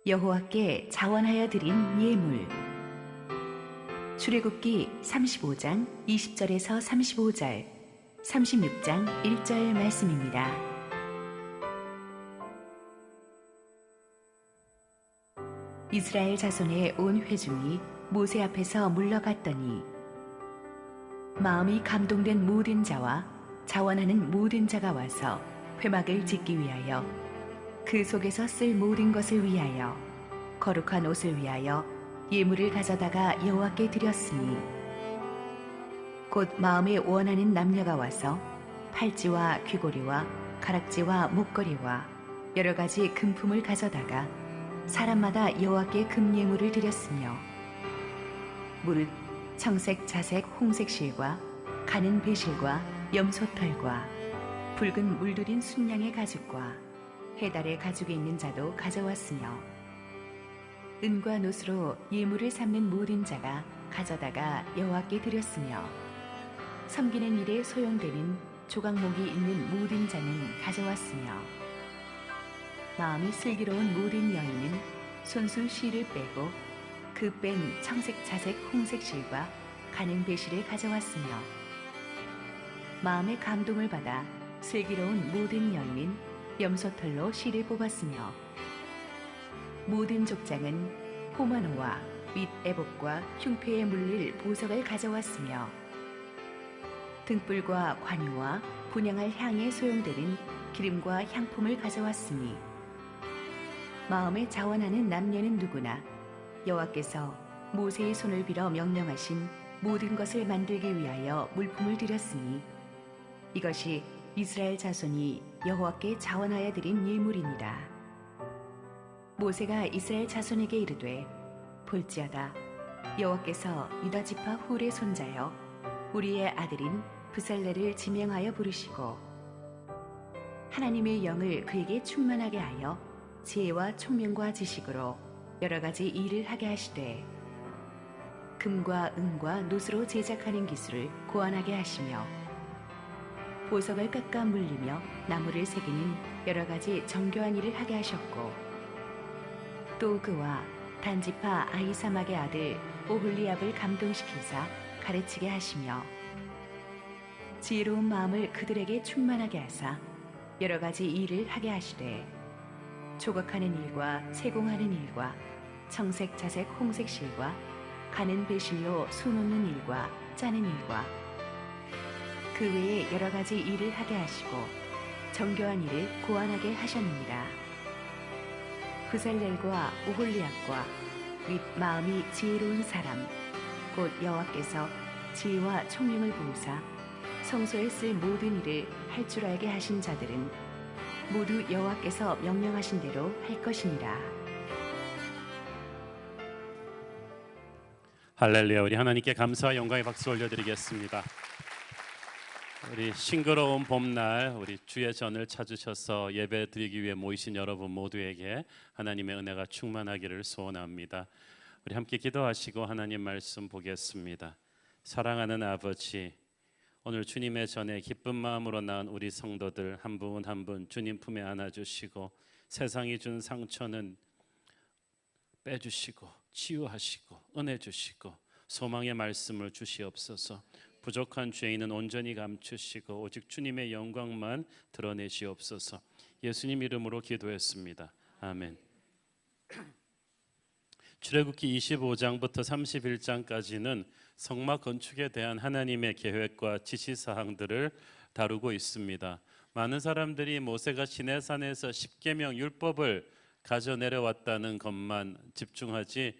여호와께 자원하여 드린 예물. 출애굽기 35장 20절에서 35절, 36장 1절 말씀입니다. 이스라엘 자손의 온 회중이 모세 앞에서 물러갔더니 마음이 감동된 모든 자와 자원하는 모든 자가 와서 회막을 짓기 위하여 그 속에서 쓸 모든 것을 위하여 거룩한 옷을 위하여 예물을 가져다가 여호와께 드렸으니 곧 마음에 원하는 남녀가 와서 팔찌와 귀고리와 가락지와 목걸이와 여러 가지 금품을 가져다가 사람마다 여호와께 금예물을 드렸으며 무릇 청색, 자색, 홍색 실과 가는 배실과 염소털과 붉은 물들인 순양의 가죽과 해달의 가죽에 있는 자도 가져왔으며 은과 노스로 예물을 삼는 모든 자가 가져다가 여호와께 드렸으며 섬기는 일에 소용되는 조각목이 있는 모든 자는 가져왔으며 마음이 슬기로운 모든 여인은 손수 실을 빼고 그 뺀 청색, 자색, 홍색 실과 가는 배실을 가져왔으며 마음의 감동을 받아 슬기로운 모든 여인은 염소털로 실을 뽑았으며 모든 족장은 호마노와 윗 애복과 흉패에 물릴 보석을 가져왔으며 등불과 관유와 분향할 향에 소용되는 기름과 향품을 가져왔으니 마음에 자원하는 남녀는 누구나 여호와께서 모세의 손을 빌어 명령하신 모든 것을 만들기 위하여 물품을 드렸으니 이것이 이스라엘 자손이 여호와께 자원하여 드린 예물이니라. 모세가 이스라엘 자손에게 이르되 볼지어다 여호와께서 유다 지파 훌의 손자여 우리의 아들인 브살레를 지명하여 부르시고 하나님의 영을 그에게 충만하게 하여 지혜와 총명과 지식으로 여러 가지 일을 하게 하시되 금과 은과 노스로 제작하는 기술을 고안하게 하시며 보석을 깎아 물리며 나무를 새기는 여러 가지 정교한 일을 하게 하셨고 또 그와 단지파 아히사막의 아들 오홀리압을 감동시키사 가르치게 하시며 지혜로운 마음을 그들에게 충만하게 하사 여러 가지 일을 하게 하시되 조각하는 일과 세공하는 일과 청색, 자색, 홍색 실과 가는 배실로 수놓는 일과 짜는 일과 그 외에 여러 가지 일을 하게 하시고 정교한 일을 고안하게 하셨느니라. 브살렐과 오홀리압과 윗 마음이 지혜로운 사람 곧 여호와께서 지혜와 총명을 부으사 성소에 쓸 모든 일을 할 줄 알게 하신 자들은 모두 여호와께서 명령하신 대로 할 것이니라. 할렐루야. 우리 하나님께 감사와 영광의 박수 올려드리겠습니다. 우리 싱그러운 봄날 우리 주의 전을 찾으셔서 예배 드리기 위해 모이신 여러분 모두에게 하나님의 은혜가 충만하기를 소원합니다. 우리 함께 기도하시고 하나님 말씀 보겠습니다. 사랑하는 아버지, 오늘 주님의 전에 기쁜 마음으로 나온 우리 성도들 한 분 한 분 주님 품에 안아주시고 세상이 준 상처는 빼주시고 치유하시고 은혜 주시고 소망의 말씀을 주시옵소서. 부족한 죄인은 온전히 감추시고 오직 주님의 영광만 드러내시옵소서. 예수님 이름으로 기도했습니다. 아멘. 출애굽기 25장부터 31장까지는 성막 건축에 대한 하나님의 계획과 지시사항들을 다루고 있습니다. 많은 사람들이 모세가 시내산에서 십계명 율법을 가져 내려왔다는 것만 집중하지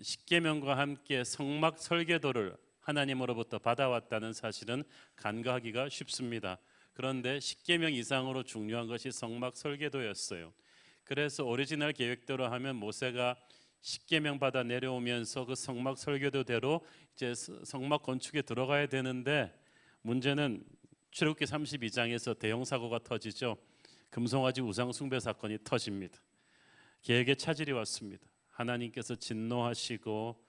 십계명과 함께 성막 설계도를 하나님으로부터 받아왔다는 사실은 간과하기가 쉽습니다. 그런데 십계명 이상으로 중요한 것이 성막 설계도였어요. 그래서 오리지널 계획대로 하면 모세가 십계명 받아 내려오면서 그 성막 설계도대로 이제 성막 건축에 들어가야 되는데 문제는 출애굽기 32장에서 대형 사고가 터지죠. 금송아지 우상 숭배 사건이 터집니다. 계획에 차질이 왔습니다. 하나님께서 진노하시고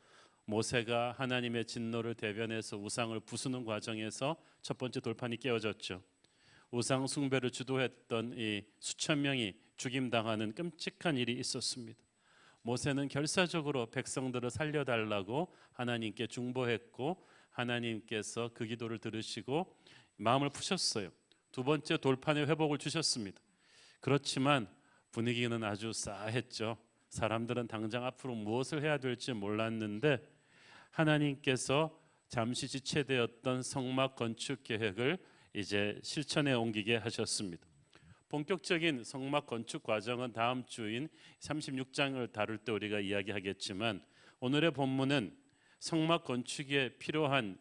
모세가 하나님의 진노를 대변해서 우상을 부수는 과정에서 첫 번째 돌판이 깨어졌죠. 우상 숭배를 주도했던 이 수천 명이 죽임당하는 끔찍한 일이 있었습니다. 모세는 결사적으로 백성들을 살려달라고 하나님께 중보했고 하나님께서 그 기도를 들으시고 마음을 푸셨어요. 두 번째 돌판의 회복을 주셨습니다. 그렇지만 분위기는 아주 싸했죠. 사람들은 당장 앞으로 무엇을 해야 될지 몰랐는데 하나님께서 잠시 지체되었던 성막 건축 계획을 이제 실천에 옮기게 하셨습니다. 본격적인 성막 건축 과정은 다음 주인 36장을 다룰 때 우리가 이야기하겠지만 오늘의 본문은 성막 건축에 필요한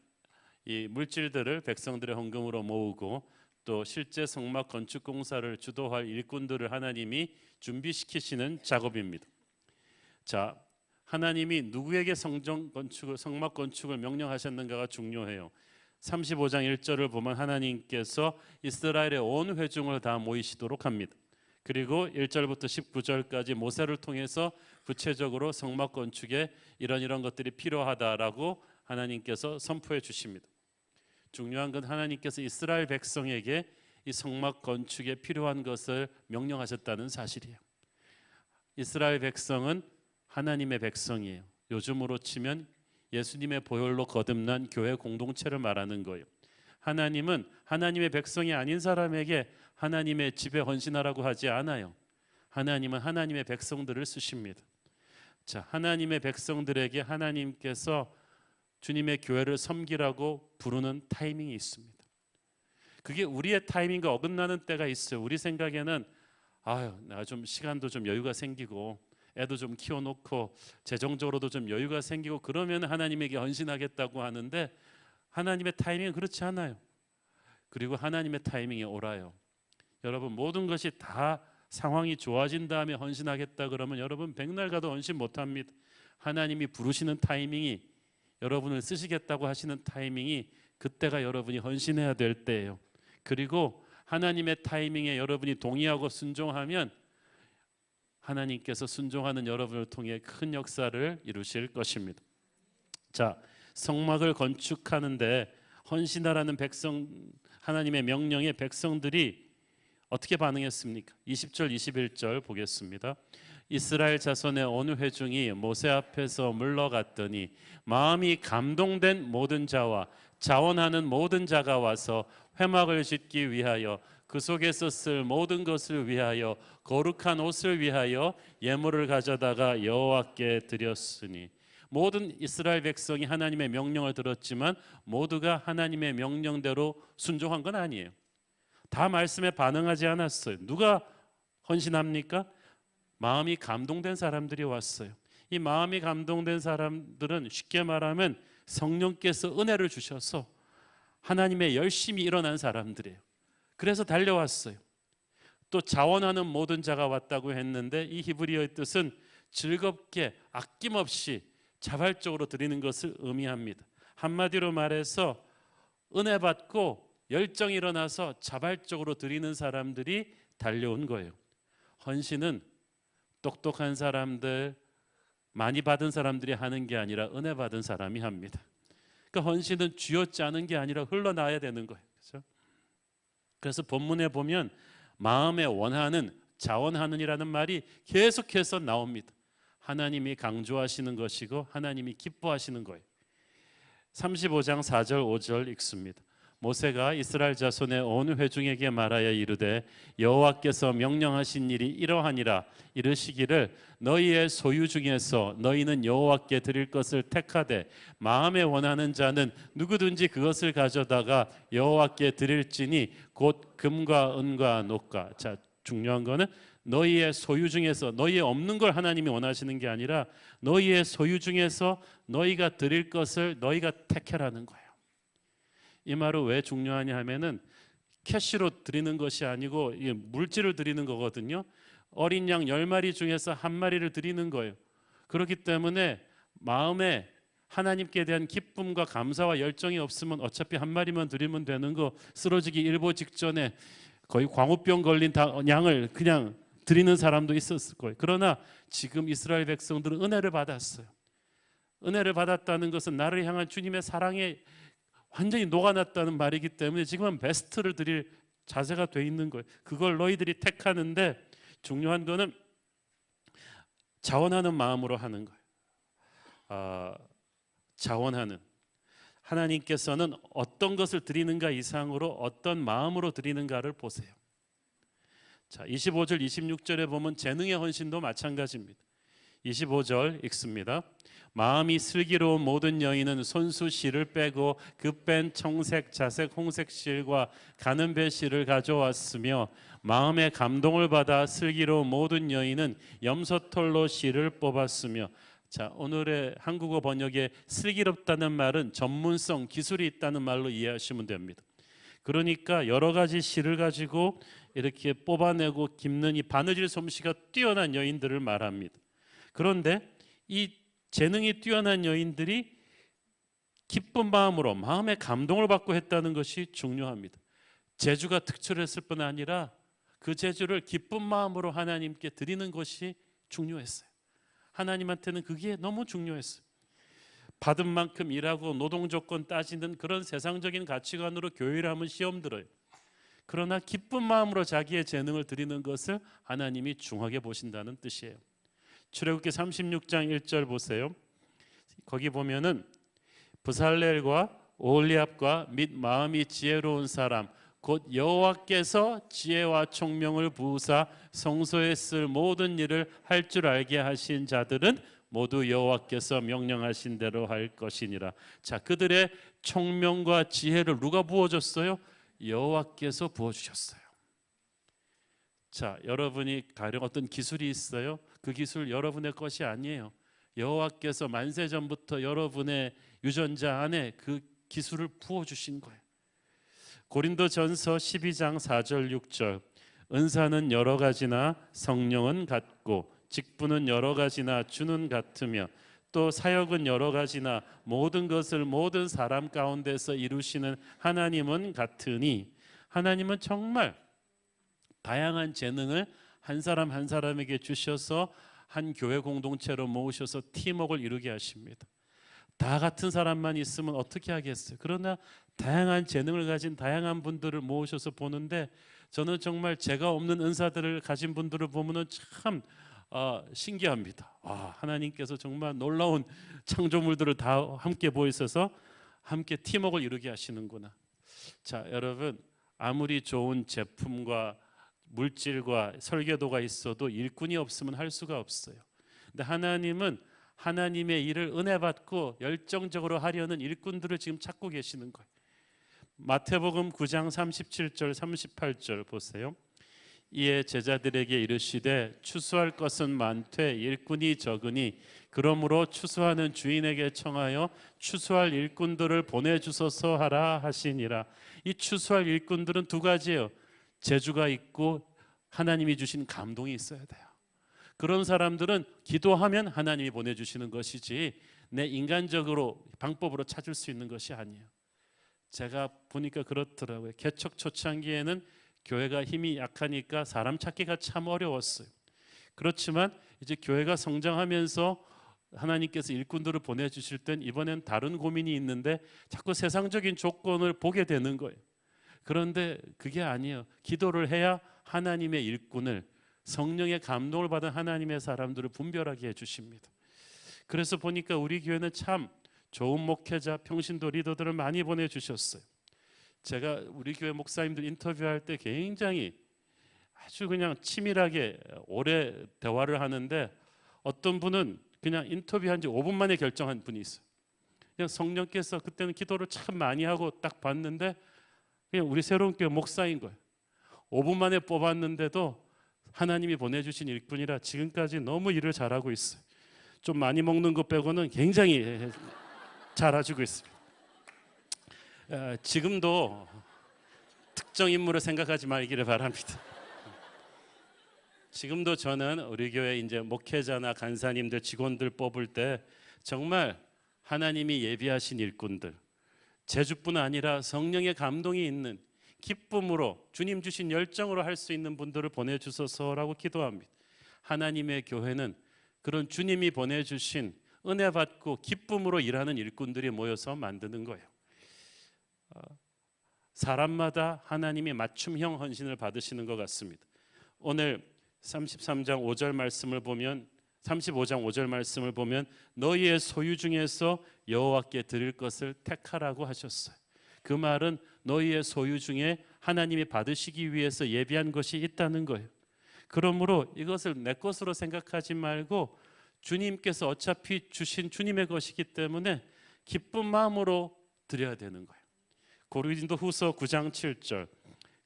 이 물질들을 백성들의 헌금으로 모으고 또 실제 성막 건축 공사를 주도할 일꾼들을 하나님이 준비시키시는 작업입니다. 자, 하나님이 누구에게 성막 건축을 명령하셨는가가 중요해요. 35장 1절을 보면 하나님께서 이스라엘의 온 회중을 다 모이시도록 합니다. 그리고 1절부터 19절까지 모세를 통해서 구체적으로 성막 건축에 이런 것들이 필요하다라고 하나님께서 선포해 주십니다. 중요한 건 하나님께서 이스라엘 백성에게 이 성막 건축에 필요한 것을 명령하셨다는 사실이에요. 이스라엘 백성은 하나님의 백성이에요. 요즘으로 치면 예수님의 보혈로 거듭난 교회 공동체를 말하는 거예요. 하나님은 하나님의 백성이 아닌 사람에게 하나님의 집에 헌신하라고 하지 않아요. 하나님은 하나님의 백성들을 쓰십니다. 자, 하나님의 백성들에게 하나님께서 주님의 교회를 섬기라고 부르는 타이밍이 있습니다. 그게 우리의 타이밍과 어긋나는 때가 있어요. 우리 생각에는 나 좀 시간도 좀 여유가 생기고 애도 좀 키워놓고 재정적으로도 좀 여유가 생기고 그러면 하나님에게 헌신하겠다고 하는데 하나님의 타이밍은 그렇지 않아요. 그리고 하나님의 타이밍이 옳아요. 여러분 모든 것이 다 상황이 좋아진 다음에 헌신하겠다 그러면 여러분 백날 가도 헌신 못합니다. 하나님이 부르시는 타이밍이 여러분을 쓰시겠다고 하시는 타이밍이 그때가 여러분이 헌신해야 될 때예요. 그리고 하나님의 타이밍에 여러분이 동의하고 순종하면 하나님께서 순종하는 여러분을 통해 큰 역사를 이루실 것입니다. 자, 성막을 건축하는데 헌신하라는 하나님의 명령에 백성들이 어떻게 반응했습니까? 20절 21절 보겠습니다. 이스라엘 자손의 온 회중이 모세 앞에서 물러갔더니 마음이 감동된 모든 자와 자원하는 모든 자가 와서 회막을 짓기 위하여 그 속에서 쓸 모든 것을 위하여 거룩한 옷을 위하여 예물을 가져다가 여호와께 드렸으니 모든 이스라엘 백성이 하나님의 명령을 들었지만 모두가 하나님의 명령대로 순종한 건 아니에요. 다 말씀에 반응하지 않았어요. 누가 헌신합니까? 마음이 감동된 사람들이 왔어요. 이 마음이 감동된 사람들은 쉽게 말하면 성령께서 은혜를 주셔서 하나님의 열심히 일어난 사람들이에요. 그래서 달려왔어요. 또 자원하는 모든 자가 왔다고 했는데 이 히브리어의 뜻은 즐겁게 아낌없이 자발적으로 드리는 것을 의미합니다. 한마디로 말해서 은혜 받고 열정이 일어나서 자발적으로 드리는 사람들이 달려온 거예요. 헌신은 똑똑한 사람들, 많이 받은 사람들이 하는 게 아니라 은혜 받은 사람이 합니다. 그러니까 헌신은 쥐어짜는 게 아니라 흘러나와야 되는 거예요. 그렇죠? 그래서 본문에 보면 마음에 원하는, 자원하는이라는 말이 계속해서 나옵니다. 하나님이 강조하시는 것이고 하나님이 기뻐하시는 거예요. 35장 4절 5절 읽습니다. 모세가 이스라엘 자손의 온 회중에게 말하여 이르되 여호와께서 명령하신 일이 이러하니라. 이르시기를 너희의 소유 중에서 너희는 여호와께 드릴 것을 택하되 마음에 원하는 자는 누구든지 그것을 가져다가 여호와께 드릴지니 곧 금과 은과 녹과. 자, 중요한 거는 너희의 소유 중에서, 너희의 없는 걸 하나님이 원하시는 게 아니라 너희의 소유 중에서 너희가 드릴 것을 너희가 택해라는 거예요. 이 말은 왜 중요하냐 하면은 캐시로 드리는 것이 아니고 물질을 드리는 거거든요. 어린 양 10마리 중에서 한 마리를 드리는 거예요. 그렇기 때문에 마음에 하나님께 대한 기쁨과 감사와 열정이 없으면 어차피 한 마리만 드리면 되는 거, 쓰러지기 일보 직전에 거의 광우병 걸린 양을 그냥 드리는 사람도 있었을 거예요. 그러나 지금 이스라엘 백성들은 은혜를 받았어요. 은혜를 받았다는 것은 나를 향한 주님의 사랑에 완전히 녹아났다는 말이기 때문에 지금은 베스트를 드릴 자세가 돼 있는 거예요. 그걸 너희들이 택하는데 중요한 거는 자원하는 마음으로 하는 거예요. 자원하는. 하나님께서는 어떤 것을 드리는가 이상으로 어떤 마음으로 드리는가를 보세요. 자, 25절 26절에 보면 재능의 헌신도 마찬가지입니다. 25절 읽습니다. 마음이 슬기로운 모든 여인은 손수 실을 빼고 그 뺀 청색, 자색, 홍색 실과 가는 배 실을 가져왔으며 마음의 감동을 받아 슬기로운 모든 여인은 염소털로 실을 뽑았으며. 자, 오늘의 한국어 번역에 슬기롭다는 말은 전문성, 기술이 있다는 말로 이해하시면 됩니다. 그러니까 여러 가지 실을 가지고 이렇게 뽑아내고 깁는 이 바느질 솜씨가 뛰어난 여인들을 말합니다. 그런데 이 재능이 뛰어난 여인들이 기쁜 마음으로 마음의 감동을 받고 했다는 것이 중요합니다. 재주가 특출했을 뿐 아니라 그 재주를 기쁜 마음으로 하나님께 드리는 것이 중요했어요. 하나님한테는 그게 너무 중요했어요. 받은 만큼 일하고 노동 조건 따지는 그런 세상적인 가치관으로 교회를 하면 시험 들어요. 그러나 기쁜 마음으로 자기의 재능을 드리는 것을 하나님이 중하게 보신다는 뜻이에요. 출애굽기 36장 1절 보세요. 거기 보면은 브살렐과 오홀리압과 및 마음이 지혜로운 사람 곧 여호와께서 지혜와 총명을 부으사 성소에 쓸 모든 일을 할 줄 알게 하신 자들은 모두 여호와께서 명령하신 대로 할 것이니라. 자, 그들의 총명과 지혜를 누가 부어줬어요? 여호와께서 부어주셨어요. 자, 여러분이 가령 어떤 기술이 있어요. 그 기술 여러분의 것이 아니에요. 여호와께서 만세 전부터 여러분의 유전자 안에 그 기술을 부어주신 거예요. 고린도전서 12장 4절 6절 은사는 여러 가지나 성령은 같고 직분은 여러 가지나 주는 같으며 또 사역은 여러 가지나 모든 것을 모든 사람 가운데서 이루시는 하나님은 같으니. 하나님은 정말 다양한 재능을 한 사람 한 사람에게 주셔서 한 교회 공동체로 모으셔서 팀워크를 이루게 하십니다. 다 같은 사람만 있으면 어떻게 하겠어요? 그러나 다양한 재능을 가진 다양한 분들을 모으셔서 보는데 저는 정말 제가 없는 은사들을 가진 분들을 보면은 참 신기합니다. 하나님께서 정말 놀라운 창조물들을 다 함께 보이셔서 함께 팀워크를 이루게 하시는구나. 자, 여러분, 아무리 좋은 제품과 물질과 설계도가 있어도 일꾼이 없으면 할 수가 없어요. 근데 하나님은 하나님의 일을 은혜 받고 열정적으로 하려는 일꾼들을 지금 찾고 계시는 거예요. 마태복음 9장 37절 38절 보세요. 이에 제자들에게 이르시되 추수할 것은 많되 일꾼이 적으니 그러므로 추수하는 주인에게 청하여 추수할 일꾼들을 보내주소서 하라 하시니라. 이 추수할 일꾼들은 두 가지예요. 재주가 있고 하나님이 주신 감동이 있어야 돼요. 그런 사람들은 기도하면 하나님이 보내주시는 것이지 내 인간적으로 방법으로 찾을 수 있는 것이 아니에요. 제가 보니까 그렇더라고요. 개척 초창기에는 교회가 힘이 약하니까 사람 찾기가 참 어려웠어요. 그렇지만 이제 교회가 성장하면서 하나님께서 일꾼들을 보내주실 땐 이번엔 다른 고민이 있는데 자꾸 세상적인 조건을 보게 되는 거예요. 그런데 그게 아니에요. 기도를 해야 하나님의 일꾼을, 성령의 감동을 받은 하나님의 사람들을 분별하게 해주십니다. 그래서 보니까 우리 교회는 참 좋은 목회자, 평신도 리더들을 많이 보내주셨어요. 제가 우리 교회 목사님들 인터뷰할 때 굉장히 아주 그냥 치밀하게 오래 대화를 하는데 어떤 분은 그냥 인터뷰한 지 5분 만에 결정한 분이 있어요. 그냥 성령께서 그때는 기도를 참 많이 하고 딱 봤는데 그냥 우리 새로운 교회 목사인 거예요. 5분 만에 뽑았는데도 하나님이 보내주신 일꾼이라 지금까지 너무 일을 잘하고 있어요. 좀 많이 먹는 것 빼고는 굉장히 잘해주고 있습니다. 지금도 특정 인물을 생각하지 말기를 바랍니다. 지금도 저는 우리 교회 이제 목회자나 간사님들, 직원들 뽑을 때 정말 하나님이 예비하신 일꾼들, 재주뿐 아니라 성령의 감동이 있는 기쁨으로 주님 주신 열정으로 할 수 있는 분들을 보내주소서라고 기도합니다. 하나님의 교회는 그런 주님이 보내주신 은혜 받고 기쁨으로 일하는 일꾼들이 모여서 만드는 거예요. 사람마다 하나님이 맞춤형 헌신을 받으시는 것 같습니다. 오늘 33장 5절 말씀을 보면 35장 5절 말씀을 보면 너희의 소유 중에서 여호와께 드릴 것을 택하라고 하셨어요. 그 말은 너희의 소유 중에 하나님이 받으시기 위해서 예비한 것이 있다는 거예요. 그러므로 이것을 내 것으로 생각하지 말고 주님께서 어차피 주신 주님의 것이기 때문에 기쁜 마음으로 드려야 되는 거예요. 고린도후서 9장 7절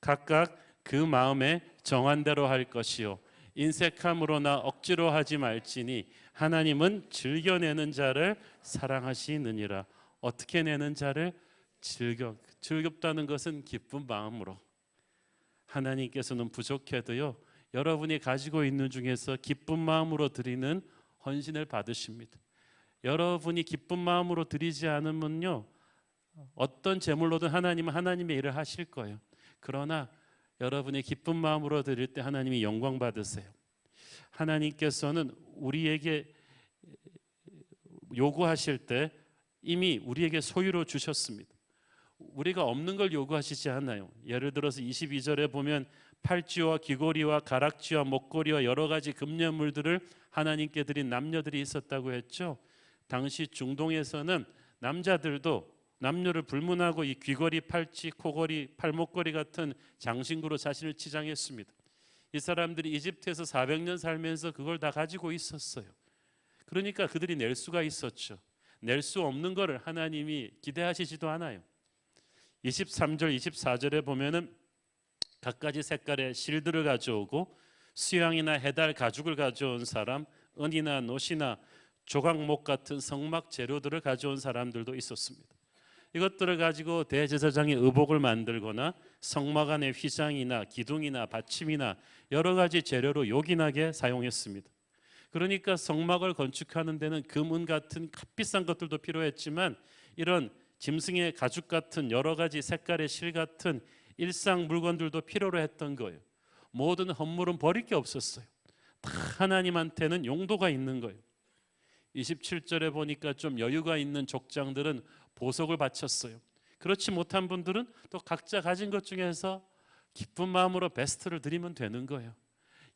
각각 그 마음에 정한 대로 할 것이요 인색함으로나 억지로 하지 말지니 하나님은 즐겨내는 자를 사랑하시느니라. 어떻게 내는 자를 즐겁다는 것은 기쁜 마음으로. 하나님께서는 부족해도요 여러분이 가지고 있는 중에서 기쁜 마음으로 드리는 헌신을 받으십니다. 여러분이 기쁜 마음으로 드리지 않으면요 어떤 제물로든 하나님은 하나님의 일을 하실 거예요. 그러나 여러분이 기쁜 마음으로 드릴 때 하나님이 영광 받으세요. 하나님께서는 우리에게 요구하실 때 이미 우리에게 소유로 주셨습니다. 우리가 없는 걸 요구하시지 않아요. 예를 들어서 22절에 보면 팔찌와 귀걸이와 가락지와 목걸이와 여러 가지 금년물들을 하나님께 드린 남녀들이 있었다고 했죠. 당시 중동에서는 남자들도 남녀를 불문하고 이 귀걸이, 팔찌, 코걸이, 팔목걸이 같은 장신구로 자신을 치장했습니다. 이 사람들이 이집트에서 400년 살면서 그걸 다 가지고 있었어요. 그러니까 그들이 낼 수가 있었죠. 낼 수 없는 것을 하나님이 기대하시지도 않아요. 23절, 24절에 보면은 갖가지 색깔의 실들을 가져오고 수양이나 해달 가죽을 가져온 사람, 은이나 노시나 조각목 같은 성막 재료들을 가져온 사람들도 있었습니다. 이것들을 가지고 대제사장의 의복을 만들거나 성막 안의 휘장이나 기둥이나 받침이나 여러 가지 재료로 요긴하게 사용했습니다. 그러니까 성막을 건축하는 데는 금, 은 같은 값비싼 것들도 필요했지만 이런 짐승의 가죽 같은 여러 가지 색깔의 실 같은 일상 물건들도 필요로 했던 거예요. 모든 헌물은 버릴 게 없었어요. 다 하나님한테는 용도가 있는 거예요. 27절에 보니까 좀 여유가 있는 족장들은 보석을 바쳤어요. 그렇지 못한 분들은 또 각자 가진 것 중에서 기쁜 마음으로 베스트를 드리면 되는 거예요.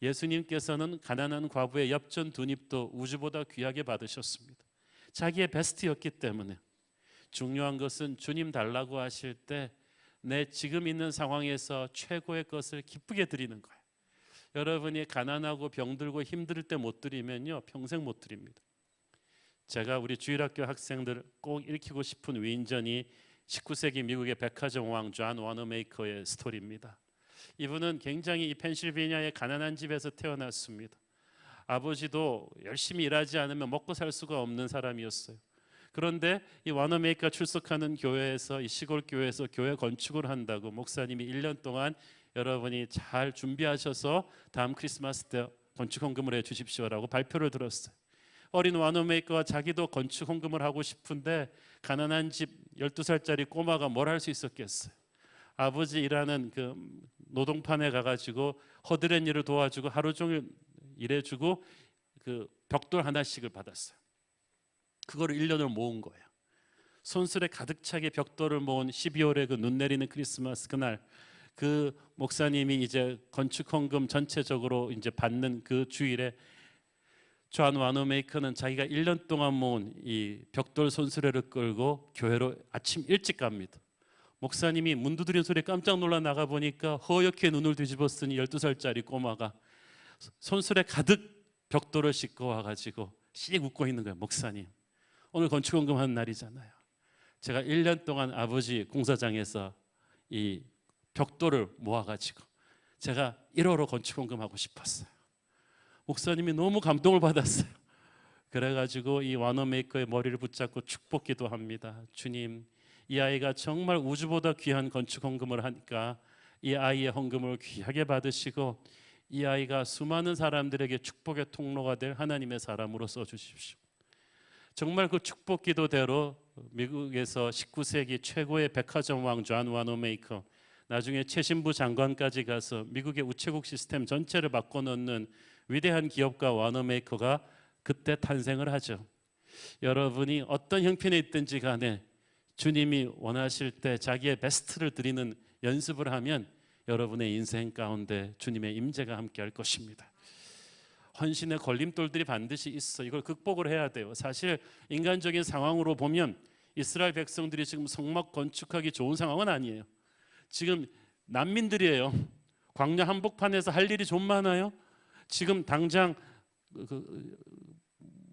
예수님께서는 가난한 과부의 엽전 두 닙도 우주보다 귀하게 받으셨습니다. 자기의 베스트였기 때문에. 중요한 것은 주님 달라고 하실 때 내 지금 있는 상황에서 최고의 것을 기쁘게 드리는 거예요. 여러분이 가난하고 병들고 힘들 때 못 드리면요 평생 못 드립니다. 제가 우리 주일학교 학생들 꼭 읽히고 싶은 위인전이 19세기 미국의 백화점 왕 존 와너메이커의 스토리입니다. 이분은 굉장히 이 펜실베니아의 가난한 집에서 태어났습니다. 아버지도 열심히 일하지 않으면 먹고 살 수가 없는 사람이었어요. 그런데 이 와너메이커가 출석하는 교회에서 이 시골 교회에서 교회 건축을 한다고 목사님이 1년 동안 여러분이 잘 준비하셔서 다음 크리스마스 때 건축 헌금을 해 주십시오라고 발표를 들었어요. 어린 와너메이커가 자기도 건축 헌금을 하고 싶은데 가난한 집 12살짜리 꼬마가 뭘 할 수 있었겠어요. 아버지 일하는 그 노동판에 가가지고 허드렛 일을 도와주고 하루 종일 일해주고 그 벽돌 하나씩을 받았어요. 그거를 1년을 모은 거예요. 손수레 가득 차게 벽돌을 모은 12월에 그 눈 내리는 크리스마스 그날 그 목사님이 이제 건축 헌금 전체적으로 이제 받는 그 주일에 존 와너메이커는 자기가 1년 동안 모은 이 벽돌 손수레를 끌고 교회로 아침 일찍 갑니다. 목사님이 문 두드리는 소리에 깜짝 놀라 나가 보니까 허옇게 눈을 뒤집어 쓴 12살짜리 꼬마가 손수레 가득 벽돌을 싣고 와가지고 씩 웃고 있는 거예요. 목사님 오늘 건축헌금하는 날이잖아요. 제가 1년 동안 아버지 공사장에서 이 벽돌을 모아가지고 제가 1호로 건축헌금하고 싶었어요. 목사님이 너무 감동을 받았어요. 그래가지고 이 와너메이커의 머리를 붙잡고 축복기도 합니다. 주님 이 아이가 정말 우주보다 귀한 건축헌금을 하니까 이 아이의 헌금을 귀하게 받으시고 이 아이가 수많은 사람들에게 축복의 통로가 될 하나님의 사람으로 써주십시오. 정말 그 축복 기도대로 미국에서 19세기 최고의 백화점 왕 존 와너메이커 나중에 최신부 장관까지 가서 미국의 우체국 시스템 전체를 바꿔놓는 위대한 기업가 와너메이커가 그때 탄생을 하죠. 여러분이 어떤 형편에 있든지 간에 주님이 원하실 때 자기의 베스트를 드리는 연습을 하면 여러분의 인생 가운데 주님의 임재가 함께할 것입니다. 헌신의 걸림돌들이 반드시 있어. 이걸 극복을 해야 돼요. 사실 인간적인 상황으로 보면 이스라엘 백성들이 지금 성막 건축하기 좋은 상황은 아니에요. 지금 난민들이에요. 광야 한복판에서 할 일이 좀 많아요. 지금 당장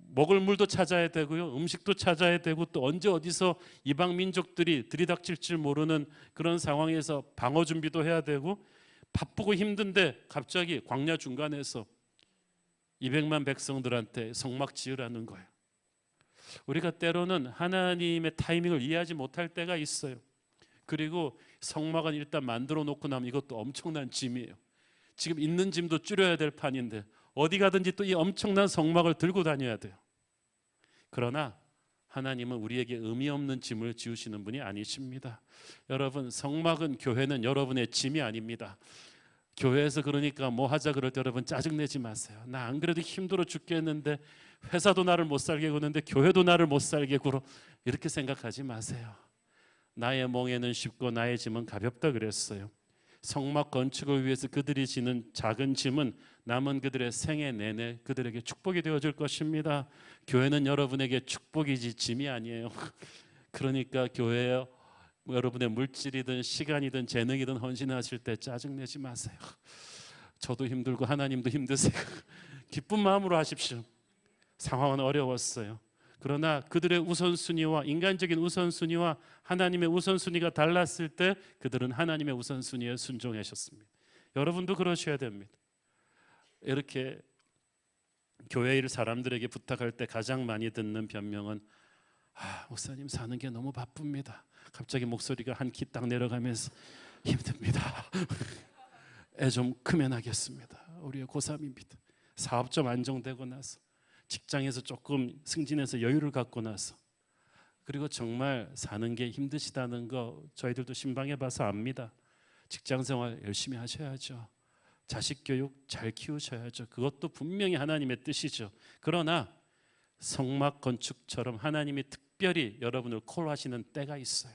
먹을 물도 찾아야 되고요, 음식도 찾아야 되고, 또 언제 어디서 이방 민족들이 들이닥칠 줄 모르는 그런 상황에서 방어 준비도 해야 되고, 바쁘고 힘든데 갑자기 광야 중간에서 200만 백성들한테 성막 지으라는 거예요. 우리가 때로는 하나님의 타이밍을 이해하지 못할 때가 있어요. 그리고 성막은 일단 만들어 놓고 나면 이것도 엄청난 짐이에요. 지금 있는 짐도 줄여야 될 판인데 어디 가든지 또 이 엄청난 성막을 들고 다녀야 돼요. 그러나 하나님은 우리에게 의미 없는 짐을 지우시는 분이 아니십니다. 여러분, 성막은, 교회는 여러분의 짐이 아닙니다. 교회에서 그러니까 뭐 하자 그럴 때 여러분 짜증내지 마세요. 나 안 그래도 힘들어 죽겠는데 회사도 나를 못 살게 구는데 교회도 나를 못 살게 굴어, 이렇게 생각하지 마세요. 나의 멍에는 쉽고 나의 짐은 가볍다 그랬어요. 성막 건축을 위해서 그들이 지는 작은 짐은 남은 그들의 생애 내내 그들에게 축복이 되어줄 것입니다. 교회는 여러분에게 축복이지 짐이 아니에요. 그러니까 교회에 여러분의 물질이든 시간이든 재능이든 헌신하실 때 짜증내지 마세요. 저도 힘들고 하나님도 힘드세요. 기쁜 마음으로 하십시오. 상황은 어려웠어요. 그러나 그들의 우선순위와, 인간적인 우선순위와 하나님의 우선순위가 달랐을 때 그들은 하나님의 우선순위에 순종하셨습니다. 여러분도 그러셔야 됩니다. 이렇게 교회 일 사람들에게 부탁할 때 가장 많이 듣는 변명은, 목사님 사는 게 너무 바쁩니다. 갑자기 목소리가 한 키 딱 내려가면서 힘듭니다. 애 좀 크면 하겠습니다. 우리의 고3입니다. 사업 좀 안정되고 나서, 직장에서 조금 승진해서 여유를 갖고 나서, 그리고 정말 사는 게 힘드시다는 거 저희들도 신방해 봐서 압니다. 직장생활 열심히 하셔야죠. 자식 교육 잘 키우셔야죠. 그것도 분명히 하나님의 뜻이죠. 그러나 성막 건축처럼 하나님이 특별히 여러분을 콜하시는 때가 있어요.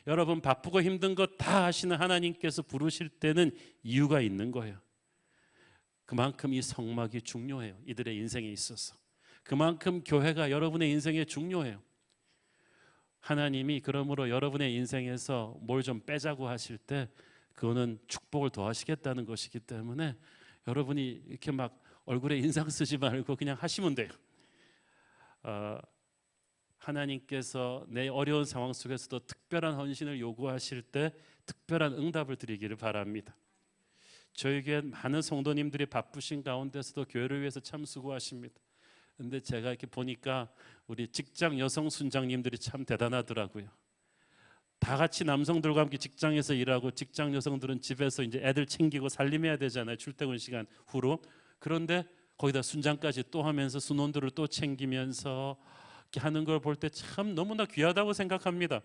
여러분 바쁘고 힘든 것 다 하시는 하나님께서 부르실 때는 이유가 있는 거예요. 그만큼 이 성막이 중요해요. 이들의 인생에 있어서. 그만큼 교회가 여러분의 인생에 중요해요. 하나님이 그러므로 여러분의 인생에서 뭘 좀 빼자고 하실 때 그거는 축복을 더하시겠다는 것이기 때문에 여러분이 이렇게 막 얼굴에 인상 쓰지 말고 그냥 하시면 돼요. 하나님께서 내 어려운 상황 속에서도 특별한 헌신을 요구하실 때 특별한 응답을 드리기를 바랍니다. 저희 교회 많은 성도님들이 바쁘신 가운데서도 교회를 위해서 참 수고하십니다. 근데 제가 이렇게 보니까 우리 직장 여성 순장님들이 참 대단하더라고요. 다 같이 남성들과 함께 직장에서 일하고, 직장 여성들은 집에서 이제 애들 챙기고 살림해야 되잖아요. 출퇴근 시간 후로. 그런데 거기다 순장까지 또 하면서 순원들을 또 챙기면서 이렇게 하는 걸 볼 때 참 너무나 귀하다고 생각합니다.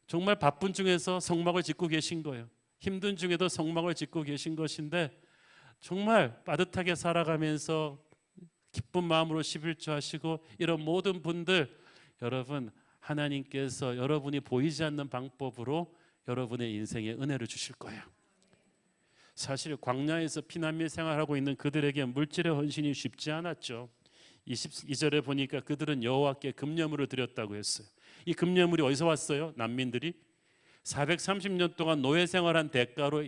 정말 바쁜 중에서 성막을 짓고 계신 거예요. 힘든 중에도 성막을 짓고 계신 것인데 정말 빠듯하게 살아가면서 기쁜 마음으로 11조 하시고, 이런 모든 분들, 여러분 하나님께서 여러분이 보이지 않는 방법으로 여러분의 인생에 은혜를 주실 거예요. 사실 광야에서 피난민 생활하고 있는 그들에게 물질의 헌신이 쉽지 않았죠. 22절에 보니까 그들은 여호와께 금려물을 드렸다고 했어요. 이 금려물이 어디서 왔어요? 난민들이 430년 동안 노예 생활한 대가로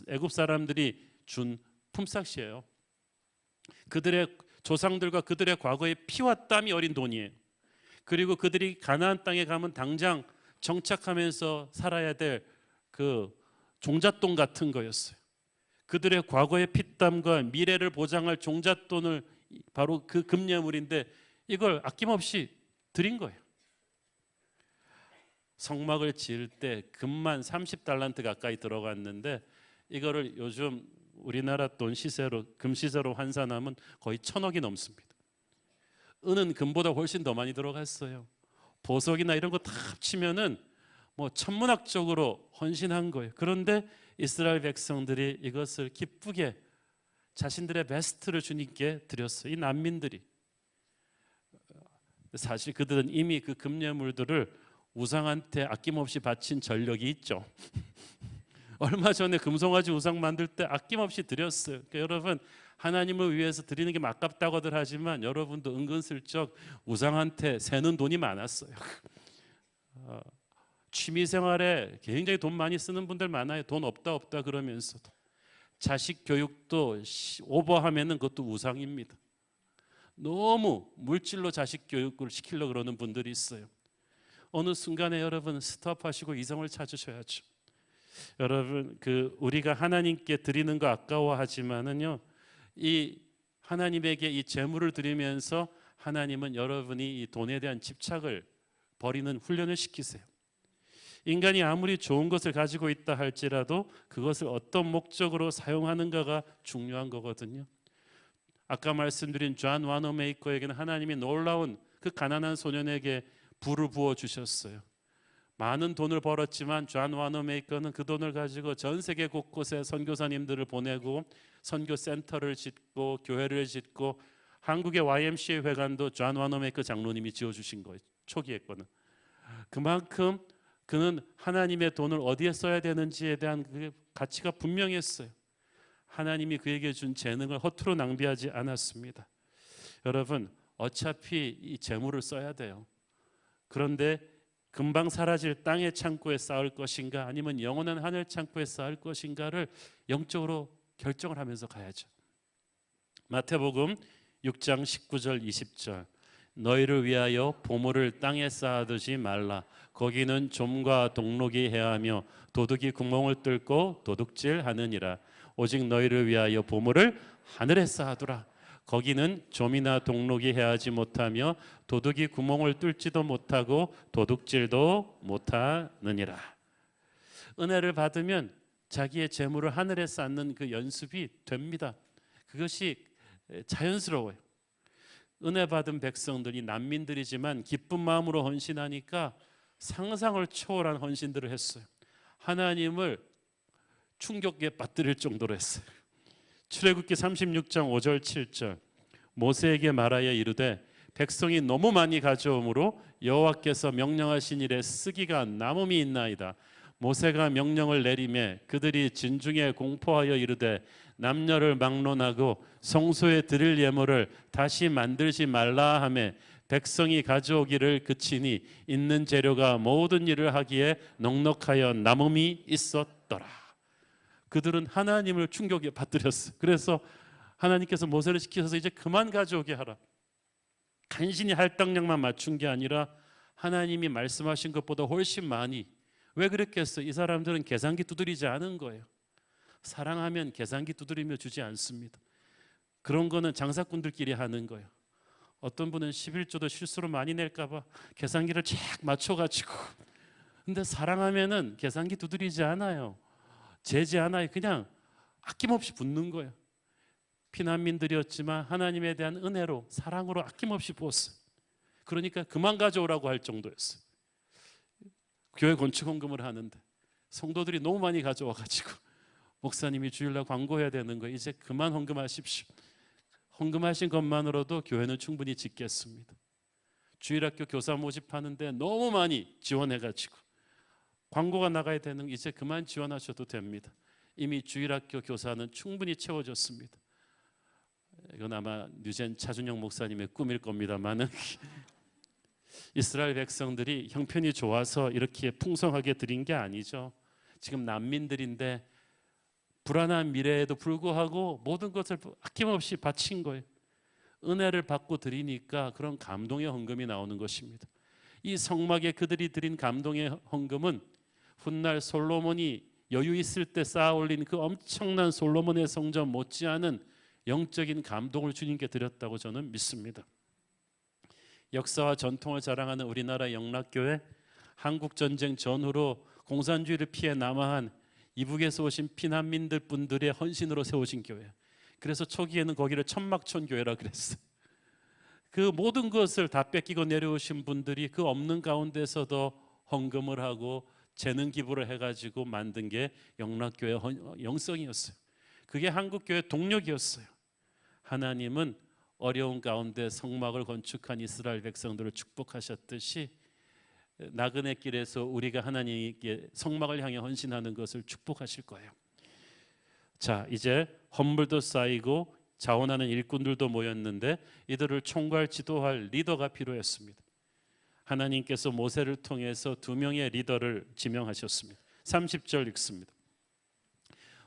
애굽 사람들이 준 품삯이에요. 그들의 조상들과 그들의 과거의 피와 땀이 어린 돈이에요. 그리고 그들이 가나안 땅에 가면 당장 정착하면서 살아야 될 그 종잣돈 같은 거였어요. 그들의 과거의 피땀과 미래를 보장할 종잣돈을, 바로 그 금려물인데 이걸 아낌없이 드린 거예요. 성막을 지을 때 금만 30달란트 가까이 들어갔는데 이거를 요즘 우리나라 돈 시세로, 금 시세로 환산하면 거의 1,000억이 넘습니다. 은은 금보다 훨씬 더 많이 들어갔어요. 보석이나 이런 거 다 합치면은 뭐 천문학적으로 헌신한 거예요. 그런데 이스라엘 백성들이 이것을 기쁘게 자신들의 베스트를 주님께 드렸어요. 이 난민들이. 사실 그들은 이미 그 금려물들을 우상한테 아낌없이 바친 전력이 있죠. 얼마 전에 금송아지 우상 만들 때 아낌없이 드렸어요. 그러니까 여러분, 하나님을 위해서 드리는 게 아깝다고들 하지만 여러분도 은근슬쩍 우상한테 새는 돈이 많았어요. 취미생활에 굉장히 돈 많이 쓰는 분들 많아요. 돈 없다 그러면서도. 자식 교육도 오버하면은 그것도 우상입니다. 너무 물질로 자식 교육을 시키려고 그러는 분들이 있어요. 어느 순간에 여러분 스톱하시고 이성을 찾으셔야죠. 여러분, 우리가 하나님께 드리는 거 아까워하지만은요, 이 하나님에게 이 재물을 드리면서 하나님은 여러분이 이 돈에 대한 집착을 버리는 훈련을 시키세요. 인간이 아무리 좋은 것을 가지고 있다 할지라도 그것을 어떤 목적으로 사용하는가가 중요한 거거든요. 아까 말씀드린 존 와너메이커에게는 하나님이 놀라운 그 가난한 소년에게 부를 부어 주셨어요. 많은 돈을 벌었지만 존 와너메이커는 그 돈을 가지고 전 세계 곳곳에 선교사님들을 보내고 선교 센터를 짓고 교회를 짓고 한국의 YMCA 회관도 존 와너메이커 장로님이 지어주신 거예요. 초기에 거는. 그만큼 그는 하나님의 돈을 어디에 써야 되는지에 대한 그 가치가 분명했어요. 하나님이 그에게 준 재능을 허투루 낭비하지 않았습니다. 여러분, 어차피 이 재물을 써야 돼요. 그런데 금방 사라질 땅의 창고에 쌓을 것인가 아니면 영원한 하늘 창고에 쌓을 것인가를 영적으로 결정을 하면서 가야죠. 마태복음 6장 19절 20절 너희를 위하여 보물을 땅에 쌓아두지 말라. 거기는 좀과 동록이 해하며 도둑이 구멍을 뚫고 도둑질하느니라. 오직 너희를 위하여 보물을 하늘에 쌓아두라. 거기는 좀이나 동록이 해하지 못하며 도둑이 구멍을 뚫지도 못하고 도둑질도 못하느니라. 은혜를 받으면 자기의 재물을 하늘에 쌓는 그 연습이 됩니다. 그것이 자연스러워요. 은혜 받은 백성들이 난민들이지만 기쁜 마음으로 헌신하니까 상상을 초월한 헌신들을 했어요. 하나님을 충격에 빠뜨릴 정도로 했어요. 출애굽기 36장 5절 7절 모세에게 말하여 이르되 백성이 너무 많이 가져오므로 여호와께서 명령하신 일에 쓰기가 남음이 있나이다. 모세가 명령을 내리매 그들이 진중에 공포하여 이르되 남녀를 막론하고 성소에 드릴 예물을 다시 만들지 말라 하매 백성이 가져오기를 그치니 있는 재료가 모든 일을 하기에 넉넉하여 남음이 있었더라. 그들은 하나님을 충격에 빠뜨렸어요. 그래서 하나님께서 모세를 시키셔서 이제 그만 가져오게 하라. 간신히 할당량만 맞춘 게 아니라 하나님이 말씀하신 것보다 훨씬 많이. 왜 그랬겠어요? 이 사람들은 계산기 두드리지 않은 거예요. 사랑하면 계산기 두드리며 주지 않습니다. 그런 거는 장사꾼들끼리 하는 거예요. 어떤 분은 11조도 실수로 많이 낼까 봐 계산기를 쫙 맞춰가지고, 근데 사랑하면은 계산기 두드리지 않아요. 재지 않아요. 그냥 아낌없이 붓는 거예요. 피난민들이었지만 하나님에 대한 은혜로 사랑으로 아낌없이 부었어요. 그러니까 그만 가져오라고 할 정도였어요. 교회 건축 헌금을 하는데 성도들이 너무 많이 가져와가지고 목사님이 주일날 광고해야 되는 거예요. 이제 그만 헌금하십시오. 헌금하신 것만으로도 교회는 충분히 짓겠습니다. 주일학교 교사 모집하는데 너무 많이 지원해가지고 광고가 나가야 되는 거 이제 그만 지원하셔도 됩니다. 이미 주일학교 교사는 충분히 채워졌습니다. 이건 아마 뉴젠 차준영 목사님의 꿈일 겁니다만은 이스라엘 백성들이 형편이 좋아서 이렇게 풍성하게 드린 게 아니죠. 지금 난민들인데 불안한 미래에도 불구하고 모든 것을 아낌없이 바친 거예요. 은혜를 받고 드리니까 그런 감동의 헌금이 나오는 것입니다. 이 성막에 그들이 드린 감동의 헌금은 훗날 솔로몬이 여유 있을 때 쌓아 올린 그 엄청난 솔로몬의 성전 못지않은 영적인 감동을 주님께 드렸다고 저는 믿습니다. 역사와 전통을 자랑하는 우리나라 영락교회, 한국전쟁 전후로 공산주의를 피해 남아한 이북에서 오신 피난민들 분들의 헌신으로 세워진 교회. 그래서 초기에는 거기를 천막촌 교회라 그랬어요. 그 모든 것을 다 뺏기고 내려오신 분들이 그 없는 가운데서도 헌금을 하고 재능 기부를 해가지고 만든 게 영락교회 영성이었어요. 그게 한국교회 동력이었어요. 하나님은 어려운 가운데 성막을 건축한 이스라엘 백성들을 축복하셨듯이 나그네 길에서 우리가 하나님께 성막을 향해 헌신하는 것을 축복하실 거예요. 자, 이제 헌물도 쌓이고 자원하는 일꾼들도 모였는데 이들을 총괄 지도할 리더가 필요했습니다. 하나님께서 모세를 통해서 2명의 리더를 지명하셨습니다. 30절 읽습니다.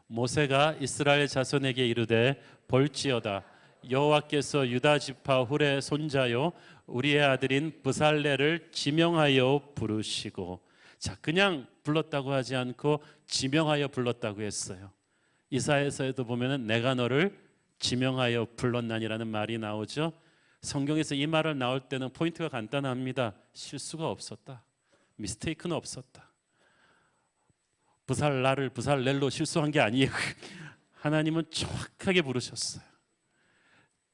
모세가 이스라엘 자손에게 이르되 볼지어다 여호와께서 유다 지파 훌의 손자요 우리의 아들인 브살레를 지명하여 부르시고, 자, 그냥 불렀다고 하지 않고 지명하여 불렀다고 했어요. 이사야서에도 보면은 내가 너를 지명하여 불렀나니라는 말이 나오죠. 성경에서 이 말을 나올 때는 포인트가 간단합니다. 실수가 없었다. 미스테이크는 없었다. 부살라를 부살렐로 실수한 게 아니에요. 하나님은 정확하게 부르셨어요.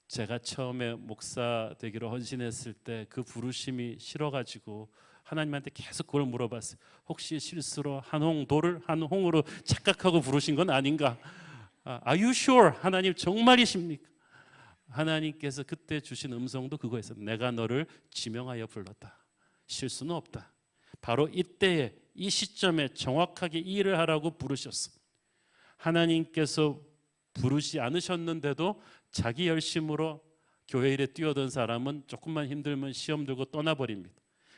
제가 처음에 목사 되기로 헌신했을 때 그 부르심이 싫어가지고 하나님한테 계속 그걸 물어봤어요. 혹시 실수로 한홍도를 한홍으로 착각하고 부르신 건 아닌가? Are you sure? 하나님 정말이십니까? 하나님께서 그때 주신 음성도 그거였어요. 내가 너를 지명하여 불렀다. 실수는 없다. 바로 이때에 이 시점에 정확하게 이 일을 하라고 부르셨어. 하나님께서 부르지 않으셨는데도 자기 열심으로 교회 일에 뛰어든 사람은 조금만 힘들면 시험 들고 떠나버립니다.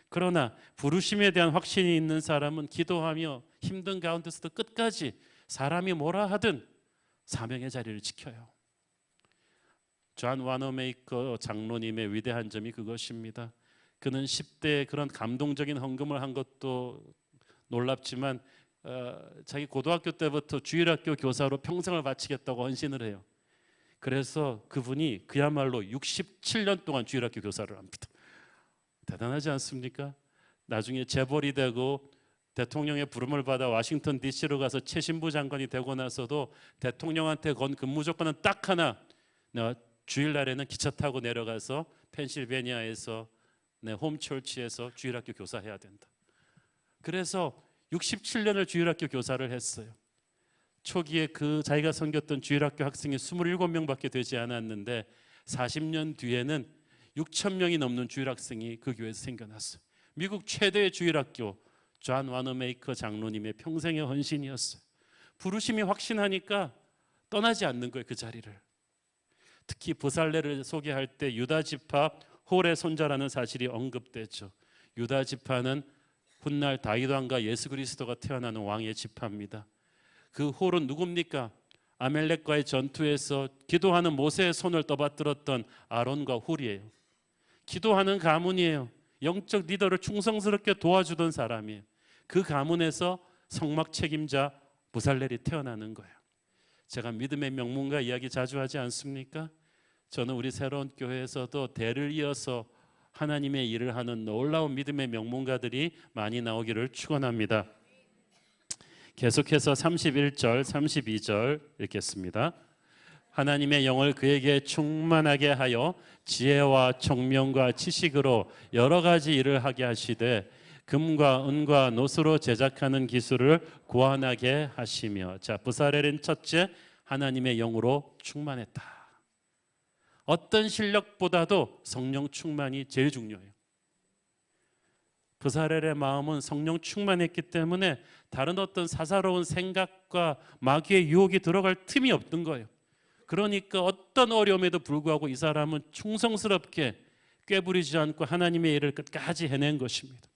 그러나 부르심에 대한 확신이 있는 사람은 기도하며 힘든 가운데서도 끝까지 사람이 뭐라 하든 사명의 자리를 지켜요. 존 와너메이커 장로님의 위대한 점이 그것입니다. 그는 10대에 그런 감동적인 헌금을 한 것도 놀랍지만 자기 고등학교 때부터 주일학교 교사로 평생을 바치겠다고 헌신을 해요. 그래서 그분이 그야말로 67년 동안 주일학교 교사를 합니다. 대단하지 않습니까? 나중에 재벌이 되고 대통령의 부름을 받아 워싱턴 DC로 가서 최신부 장관이 되고 나서도 대통령한테 건 근무 조건은 딱 하나, 내가 주일날에는 기차 타고 내려가서 펜실베니아에서 내 홈처치에서 주일학교 교사해야 된다. 그래서 67년을 주일학교 교사를 했어요. 초기에 그 자기가 섬겼던 주일학교 학생이 27명밖에 되지 않았는데 40년 뒤에는 6천 명이 넘는 주일학생이 그 교회에서 생겨났어요. 미국 최대의 주일학교 존 와너메이커 장로님의 평생의 헌신이었어요. 부르심이 확신하니까 떠나지 않는 거예요, 그 자리를. 특히 브살레를 소개할 때 유다 지파 홀의 손자라는 사실이 언급되죠. 유다 지파는 훗날 다윗 왕과 예수 그리스도가 태어나는 왕의 지파입니다. 그 홀은 누굽니까? 아멜렉과의 전투에서 기도하는 모세의 손을 떠받들었던 아론과 훌이에요. 기도하는 가문이에요. 영적 리더를 충성스럽게 도와주던 사람이에요. 그 가문에서 성막 책임자 브살렐이 태어나는 거예요. 제가 믿음의 명문가 이야기 자주 하지 않습니까? 저는 우리 새로운 교회에서도 대를 이어서 하나님의 일을 하는 놀라운 믿음의 명문가들이 많이 나오기를 축원합니다. 계속해서 31절, 32절 읽겠습니다. 하나님의 영을 그에게 충만하게 하여 지혜와 총명과 지식으로 여러 가지 일을 하게 하시되 금과 은과 노스로 제작하는 기술을 고안하게 하시며, 자, 브살렐은 첫째 하나님의 영으로 충만했다. 어떤 실력보다도 성령 충만이 제일 중요해요. 브살렐의 마음은 성령 충만했기 때문에 다른 어떤 사사로운 생각과 마귀의 유혹이 들어갈 틈이 없던 거예요. 그러니까 어떤 어려움에도 불구하고 이 사람은 충성스럽게 꾀부리지 않고 하나님의 일을 끝까지 해낸 것입니다.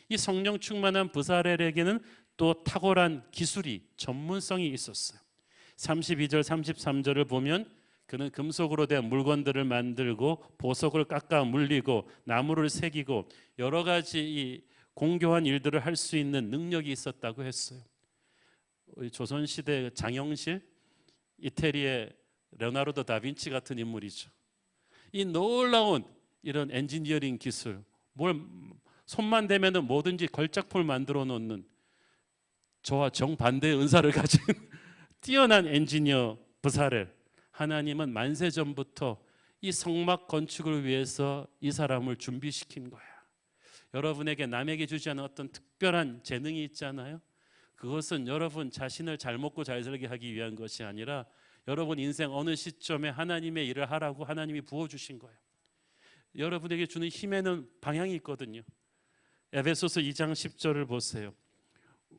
이 성령 충만한 브살렐에게는 또 탁월한 기술이, 전문성이 있었어요. 32절 33절을 보면 그는 금속으로 된 물건들을 만들고 보석을 깎아 물리고 나무를 새기고 여러 가지 이 공교한 일들을 할 수 있는 능력이 있었다고 했어요. 조선시대 장영실, 이태리의 레오나르도 다빈치 같은 인물이죠. 이 놀라운 이런 엔지니어링 기술, 뭘 손만 대면은 뭐든지 걸작품을 만들어 놓는 저와 정반대의 은사를 가진 뛰어난 엔지니어 브살렐. 하나님은 만세 전부터 이 성막 건축을 위해서 이 사람을 준비시킨 거야. 여러분에게 남에게 주지 않은 어떤 특별한 재능이 있잖아요. 그것은 여러분 자신을 잘 먹고 잘 살게 하기 위한 것이 아니라 여러분 인생 어느 시점에 하나님의 일을 하라고 하나님이 부어주신 거예요. 여러분에게 주는 힘에는 방향이 있거든요. 에베소서 2장 10절을 보세요.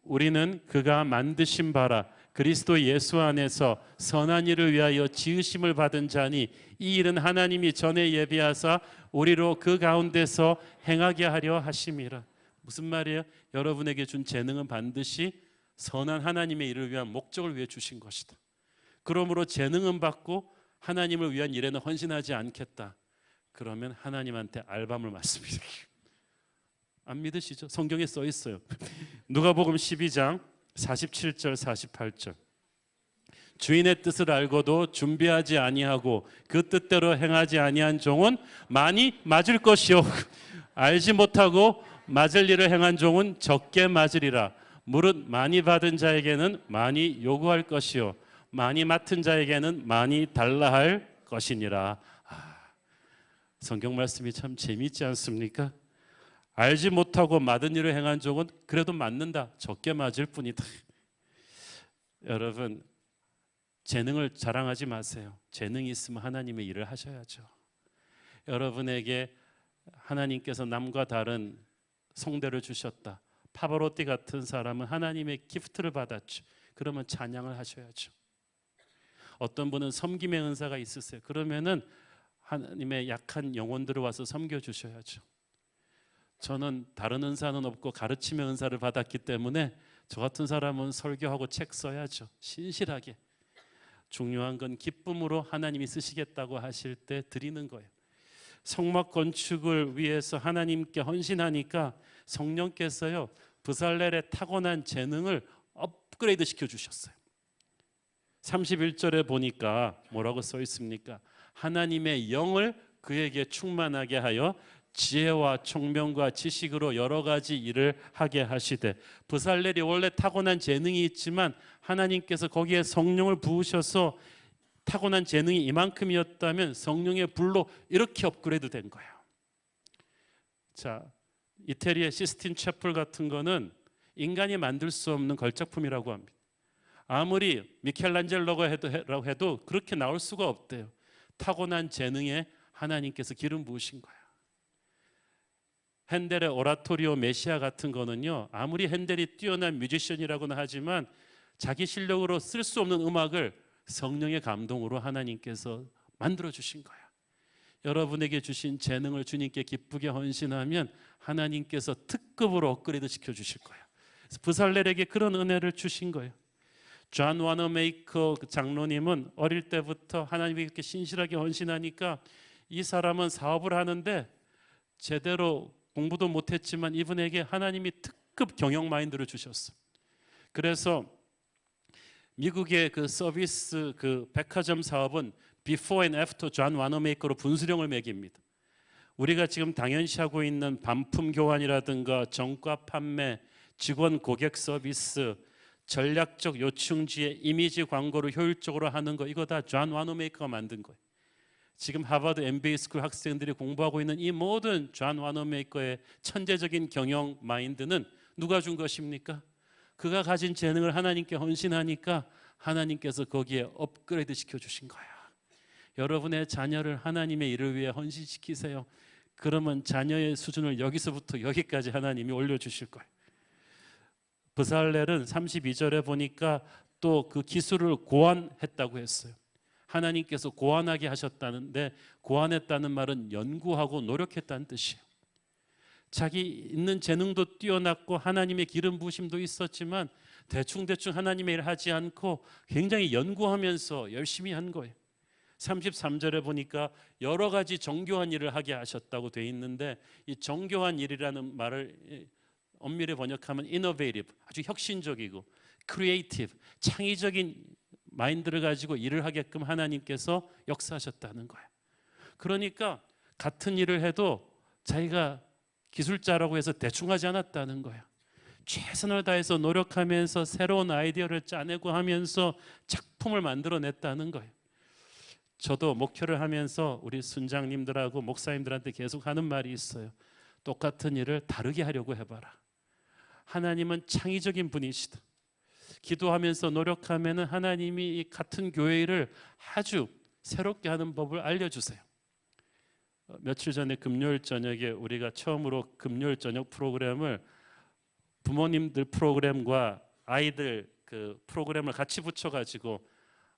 우리는 그가 만드신 바라 그리스도 예수 안에서 선한 일을 위하여 지으심을 받은 자니 이 일은 하나님이 전에 예비하사 우리로 그 가운데서 행하게 하려 하심이라. 무슨 말이에요? 여러분에게 준 재능은 반드시 선한 하나님의 일을 위한 목적을 위해 주신 것이다. 그러므로 재능은 받고 하나님을 위한 일에는 헌신하지 않겠다. 그러면 하나님한테 알밤을 맞습니다. 안 믿으시죠? 성경에 써 있어요. 누가복음 12장 47절 48절. 주인의 뜻을 알고도 준비하지 아니하고 그 뜻대로 행하지 아니한 종은 많이 맞을 것이요 알지 못하고 맞을 일을 행한 종은 적게 맞으리라. 무릇 많이 받은 자에게는 많이 요구할 것이요 많이 맡은 자에게는 많이 달라 할 것이니라. 성경 말씀이 참 재미있지 않습니까? 알지 못하고 맞은 일을 행한 종은 그래도 맞는다. 적게 맞을 뿐이다. 여러분, 재능을 자랑하지 마세요. 재능이 있으면 하나님의 일을 하셔야죠. 여러분에게 하나님께서 남과 다른 성대를 주셨다. 파바로티 같은 사람은 하나님의 기프트를 받았죠. 그러면 찬양을 하셔야죠. 어떤 분은 섬김의 은사가 있으세요. 그러면은 하나님의 약한 영혼들을 와서 섬겨 주셔야죠. 저는 다른 은사는 없고 가르침의 은사를 받았기 때문에 저 같은 사람은 설교하고 책 써야죠. 신실하게. 중요한 건 기쁨으로 하나님이 쓰시겠다고 하실 때 드리는 거예요. 성막 건축을 위해서 하나님께 헌신하니까 성령께서요 브살렐의 타고난 재능을 업그레이드 시켜주셨어요. 31절에 보니까 뭐라고 써 있습니까? 하나님의 영을 그에게 충만하게 하여 지혜와 총명과 지식으로 여러 가지 일을 하게 하시되, 브살렐이 원래 타고난 재능이 있지만 하나님께서 거기에 성령을 부으셔서 타고난 재능이 이만큼이었다면 성령의 불로 이렇게 업그레이드 된 거예요. 자, 이태리의 시스틴 채플 같은 거는 인간이 만들 수 없는 걸작품이라고 합니다. 아무리 미켈란젤로가 해도 그렇게 나올 수가 없대요. 타고난 재능에 하나님께서 기름 부으신 거예요. 핸델의 오라토리오 메시아 같은 거는요, 아무리 핸델이 뛰어난 뮤지션이라고는 하지만 자기 실력으로 쓸 수 없는 음악을 성령의 감동으로 하나님께서 만들어 주신 거야. 여러분에게 주신 재능을 주님께 기쁘게 헌신하면 하나님께서 특급으로 업그레이드 시켜 주실 거예요. 브살렐에게 그런 은혜를 주신 거예요. 존 와너메이커 장로님은 어릴 때부터 하나님께 이렇게 신실하게 헌신하니까 이 사람은 사업을 하는데 제대로 공부도 못했지만 이분에게 하나님이 특급 경영 마인드를 주셨어. 그래서 미국의 그 서비스 그 백화점 사업은 비포 앤 애프터 존 와너메이커로 분수령을 매깁니다. 우리가 지금 당연시하고 있는 반품 교환이라든가 정가 판매, 직원 고객 서비스, 전략적 요충지의 이미지 광고를 효율적으로 하는 거, 이거 다 존 와너메이커가 만든 거예요. 지금 하버드 MBA 스쿨 학생들이 공부하고 있는 이 모든 존 와너메이커의 천재적인 경영 마인드는 누가 준 것입니까? 그가 가진 재능을 하나님께 헌신하니까 하나님께서 거기에 업그레이드 시켜주신 거야. 여러분의 자녀를 하나님의 일을 위해 헌신시키세요. 그러면 자녀의 수준을 여기서부터 여기까지 하나님이 올려주실 거예요. 브살렐은 32절에 보니까 또 그 기술을 고안했다고 했어요. 하나님께서 고안하게 하셨다는데, 고안했다는 말은 연구하고 노력했다는 뜻이에요. 자기 있는 재능도 뛰어났고 하나님의 기름 부으심도 있었지만 대충대충 하나님의 일을 하지 않고 굉장히 연구하면서 열심히 한 거예요. 33절에 보니까 여러 가지 정교한 일을 하게 하셨다고 돼 있는데, 이 정교한 일이라는 말을 엄밀히 번역하면 innovative, 아주 혁신적이고 creative, 창의적인 마인드를 가지고 일을 하게끔 하나님께서 역사하셨다는 거예요. 그러니까 같은 일을 해도 자기가 기술자라고 해서 대충 하지 않았다는 거예요. 최선을 다해서 노력하면서 새로운 아이디어를 짜내고 하면서 작품을 만들어냈다는 거예요. 저도 목회를 하면서 우리 순장님들하고 목사님들한테 계속 하는 말이 있어요. 똑같은 일을 다르게 하려고 해봐라. 하나님은 창의적인 분이시다. 기도하면서 노력하면 하나님이 이 같은 교회 일을 아주 새롭게 하는 법을 알려주세요. 며칠 전에 금요일 저녁에 우리가 처음으로 금요일 저녁 프로그램을 부모님들 프로그램과 아이들 그 프로그램을 같이 붙여가지고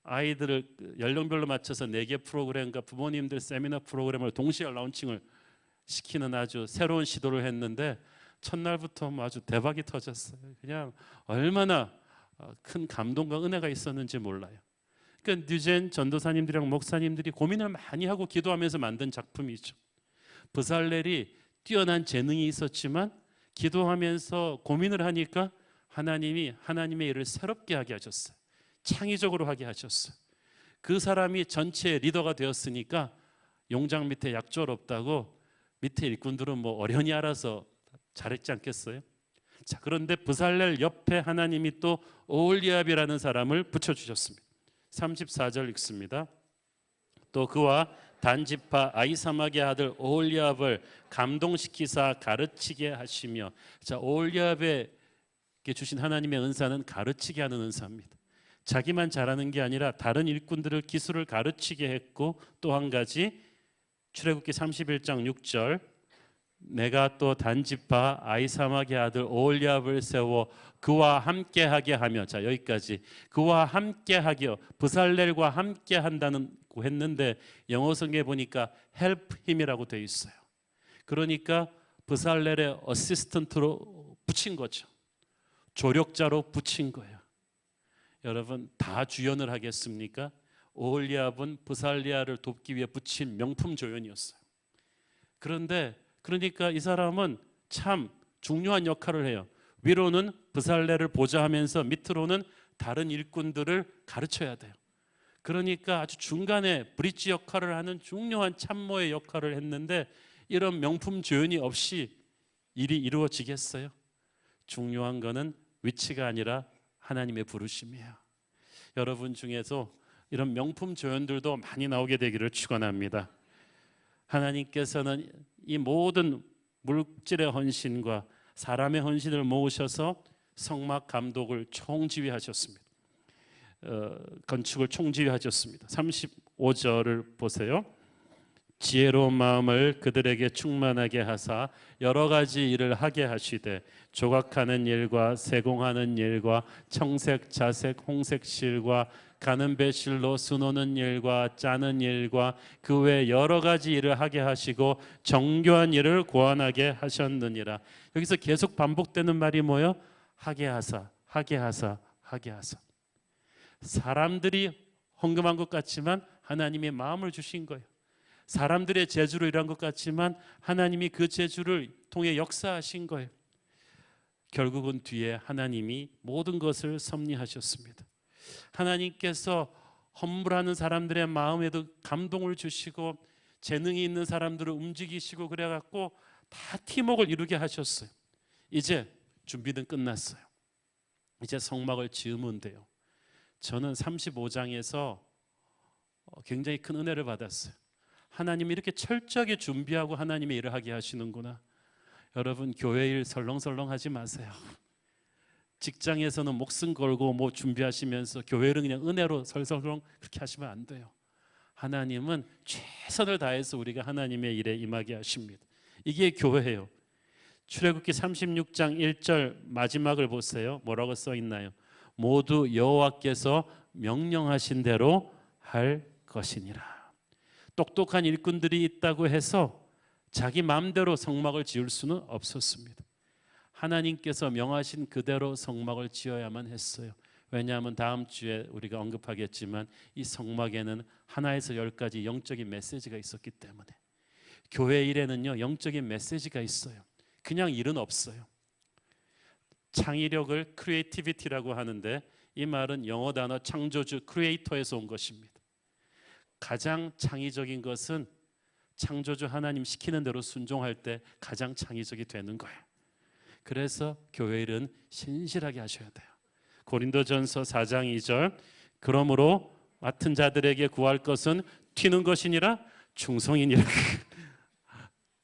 아이들을 연령별로 맞춰서 4개 프로그램과 부모님들 세미나 프로그램을 동시에 런칭을 시키는 아주 새로운 시도를 했는데 첫날부터 아주 대박이 터졌어요. 그냥 얼마나 큰 감동과 은혜가 있었는지 몰라요. 그러니까 뉴젠 전도사님들이랑 목사님들이 고민을 많이 하고 기도하면서 만든 작품이죠. 브살렐이 뛰어난 재능이 있었지만 기도하면서 고민을 하니까 하나님이 하나님의 일을 새롭게 하게 하셨어요. 창의적으로 하게 하셨어요. 그 사람이 전체의 리더가 되었으니까 용장 밑에 약졸 없다고 밑에 일꾼들은 뭐 어련히 알아서 잘했지 않겠어요? 자, 그런데 브살렐 옆에 하나님이 또 오홀리압이라는 사람을 붙여주셨습니다. 34절 읽습니다. 또 그와 단지파 아히사막의 아들 오홀리압을 감동시키사 가르치게 하시며, 자, 오홀리압에게 주신 하나님의 은사는 가르치게 하는 은사입니다. 자기만 잘하는 게 아니라 다른 일꾼들을 기술을 가르치게 했고, 또 한 가지 출애굽기 31장 6절 내가 또 단지파 아히사막의 아들 오홀리압을 세워 그와 함께하게 하며, 자, 여기까지 그와 함께하게, 브살렐과 함께 한다는 했는데 영어 성경에 보니까 help him이라고 되어 있어요. 그러니까 브살렐의 어시스턴트로 붙인 거죠. 조력자로 붙인 거예요. 여러분, 다 주연을 하겠습니까? 오홀리압은 브살리아를 돕기 위해 붙인 명품 조연이었어요. 그런데 그러니까 이 사람은 참 중요한 역할을 해요. 위로는 브살렐을 보좌하면서 밑으로는 다른 일꾼들을 가르쳐야 돼요. 그러니까 아주 중간에 브릿지 역할을 하는 중요한 참모의 역할을 했는데, 이런 명품 조연이 없이 일이 이루어지겠어요? 중요한 거는 위치가 아니라 하나님의 부르심이에요. 여러분 중에서 이런 명품 조연들도 많이 나오게 되기를 축원합니다. 하나님께서는 이 모든 물질의 헌신과 사람의 헌신을 모으셔서 성막 감독을 총지휘하셨습니다. 건축을 총지휘하셨습니다. 35절을 보세요. 지혜로운 마음을 그들에게 충만하게 하사 여러 가지 일을 하게 하시되 조각하는 일과 세공하는 일과 청색, 자색, 홍색 실과 가는 배실로 수놓는 일과 짜는 일과 그 외 여러 가지 일을 하게 하시고 정교한 일을 고안하게 하셨느니라. 여기서 계속 반복되는 말이 뭐예요? 하게 하사, 하게 하사, 하게 하사. 사람들이 헌금한 것 같지만 하나님의 마음을 주신 거예요. 사람들의 재주로 일한 것 같지만 하나님이 그 재주를 통해 역사하신 거예요. 결국은 뒤에 하나님이 모든 것을 섭리하셨습니다. 하나님께서 헌물하는 사람들의 마음에도 감동을 주시고 재능이 있는 사람들을 움직이시고 그래갖고 다 팀워크를 이루게 하셨어요. 이제 준비는 끝났어요. 이제 성막을 지으면 돼요. 저는 35장에서 굉장히 큰 은혜를 받았어요. 하나님이 이렇게 철저하게 준비하고 하나님의 일을 하게 하시는구나. 여러분, 교회 일 설렁설렁 하지 마세요. 직장에서는 목숨 걸고 뭐 준비하시면서 교회를 그냥 은혜로 설설렁 그렇게 하시면 안 돼요. 하나님은 최선을 다해서 우리가 하나님의 일에 임하게 하십니다. 이게 교회예요. 출애굽기 36장 1절 마지막을 보세요. 뭐라고 써 있나요? 모두 여호와께서 명령하신 대로 할 것이니라. 똑똑한 일꾼들이 있다고 해서 자기 마음대로 성막을 지을 수는 없었습니다. 하나님께서 명하신 그대로 성막을 지어야만 했어요. 왜냐하면 다음 주에 우리가 언급하겠지만 이 성막에는 하나에서 10가지 영적인 메시지가 있었기 때문에, 교회 일에는요 영적인 메시지가 있어요. 그냥 일은 없어요. 창의력을 크리에이티비티라고 하는데 이 말은 영어 단어 창조주 크리에이터에서 온 것입니다. 가장 창의적인 것은 창조주 하나님 시키는 대로 순종할 때 가장 창의적이 되는 거예요. 그래서 교회 일은 신실하게 하셔야 돼요. 고린도전서 4장 2절 그러므로 맡은 자들에게 구할 것은 튀는 것이니라 충성이니라.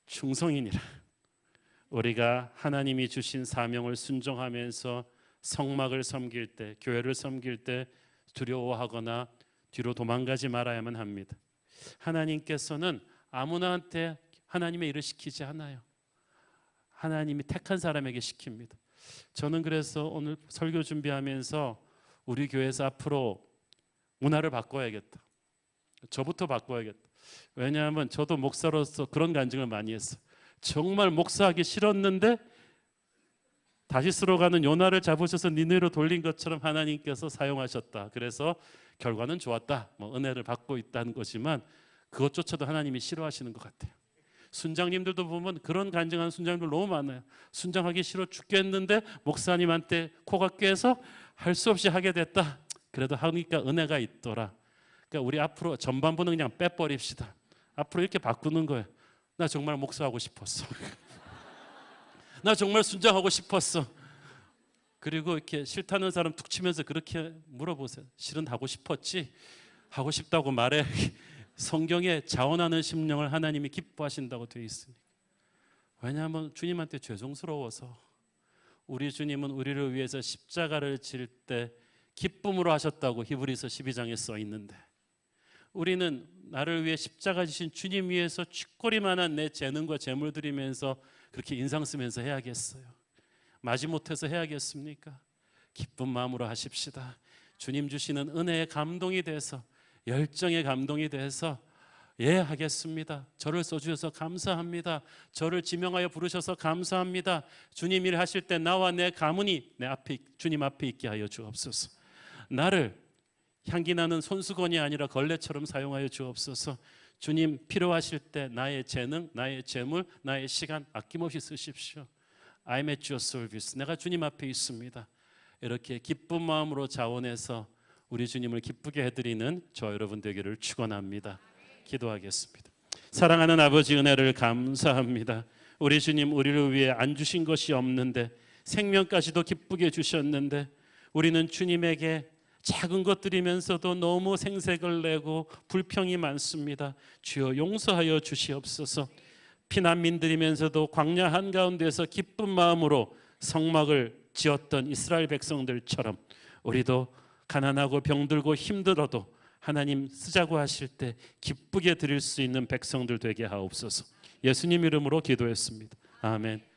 충성이니라. 우리가 하나님이 주신 사명을 순종하면서 성막을 섬길 때, 교회를 섬길 때 두려워하거나 뒤로 도망가지 말아야만 합니다. 하나님께서는 아무나한테 하나님의 일을 시키지 않아요. 하나님이 택한 사람에게 시킵니다. 저는 그래서 오늘 설교 준비하면서 우리 교회에서 앞으로 문화를 바꿔야겠다. 저부터 바꿔야겠다. 왜냐하면 저도 목사로서 그런 간증을 많이 했어요. 정말 목사하기 싫었는데 다시스로 가는 요나를 잡으셔서 니느웨로 돌린 것처럼 하나님께서 사용하셨다. 그래서 결과는 좋았다. 은혜를 받고 있다는 거지만 그것조차도 하나님이 싫어하시는 것 같아요. 순장님들도 보면 그런 간증하는 순장님들 너무 많아요. 순장하기 싫어 죽겠는데 목사님한테 코가 깨서 할 수 없이 하게 됐다. 그래도 하니까 은혜가 있더라. 그러니까 우리 앞으로 전반부는 그냥 빼버립시다. 앞으로 이렇게 바꾸는 거예요. 나 정말 목사하고 싶었어. 나 정말 순장하고 싶었어. 그리고 이렇게 싫다는 사람 툭 치면서 그렇게 물어보세요. 실은 하고 싶었지? 하고 싶다고 말해. 성경에 자원하는 심령을 하나님이 기뻐하신다고 되어 있으니까. 왜냐하면 주님한테 죄송스러워서. 우리 주님은 우리를 위해서 십자가를 질 때 기쁨으로 하셨다고 히브리서 12장에 써 있는데, 우리는 나를 위해 십자가 지신 주님 위해서 쥐꼬리만한 내 재능과 재물 드리면서 그렇게 인상 쓰면서 해야겠어요? 마지못해서 해야겠습니까? 기쁜 마음으로 하십시다. 주님 주시는 은혜의 감동이 돼서, 열정의 감동이 돼서, 예, 하겠습니다. 저를 써주셔서 감사합니다. 저를 지명하여 부르셔서 감사합니다. 주님 일 하실 때 나와 내 가문이 내 앞에, 주님 앞에 있게 하여 주옵소서. 나를 향기 나는 손수건이 아니라 걸레처럼 사용하여 주옵소서. 주님 필요하실 때 나의 재능, 나의 재물, 나의 시간 아낌없이 쓰십시오. I'm at your service. 내가 주님 앞에 있습니다. 이렇게 기쁜 마음으로 자원해서 우리 주님을 기쁘게 해드리는 저 여러분 되기를 축원합니다. 기도하겠습니다. 사랑하는 아버지, 은혜를 감사합니다. 우리 주님 우리를 위해 안 주신 것이 없는데 생명까지도 기쁘게 주셨는데 우리는 주님에게 작은 것들이면서도 너무 생색을 내고 불평이 많습니다. 주여 용서하여 주시옵소서. 피난민들이면서도 광야 한가운데서 기쁜 마음으로 성막을 지었던 이스라엘 백성들처럼 우리도 가난하고 병들고 힘들어도 하나님 쓰자고 하실 때 기쁘게 드릴 수 있는 백성들 되게 하옵소서. 예수님 이름으로 기도했습니다. 아멘.